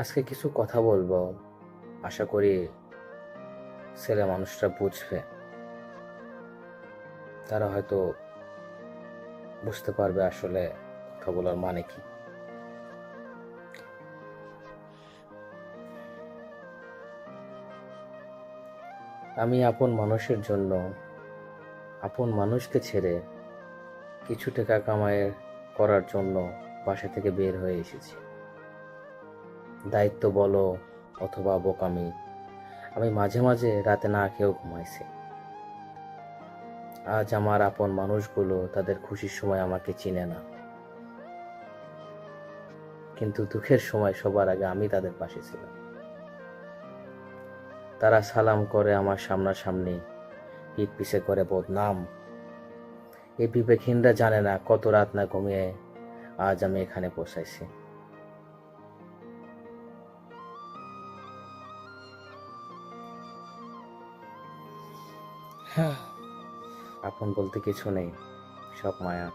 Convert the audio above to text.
আজকে কিছু কথা বলবো, আশা করি ছেলে মানুষটা বুঝবে। তারা হয়তো বুঝতে পারবে আসলে কথা বলার মানে কি। আমি আপন মানুষের জন্য আপন মানুষকে ছেড়ে কিছু টাকা করার জন্য বাসা থেকে বের হয়ে এসেছি। দায়িত্ব বলো অথবা বোকামি, আমি মাঝে মাঝে রাতে না খেয়েও ঘুমাইছি। আজ আমার আপন মানুষগুলো তাদের খুশির সময় আমাকে চিনে না, কিন্তু দুঃখের সময় সবার আগে আমি তাদের পাশে ছিলাম। তারা সালাম করে আমার সামনাসামনি, পিঠ পিছে করে বদনাম। এই বিবেকহীনরা জানে না কত রাত না ঘুমিয়ে আজ আমি এখানে পৌঁছাইছি। আপন বলতে কিছু নেই, সব মায়া।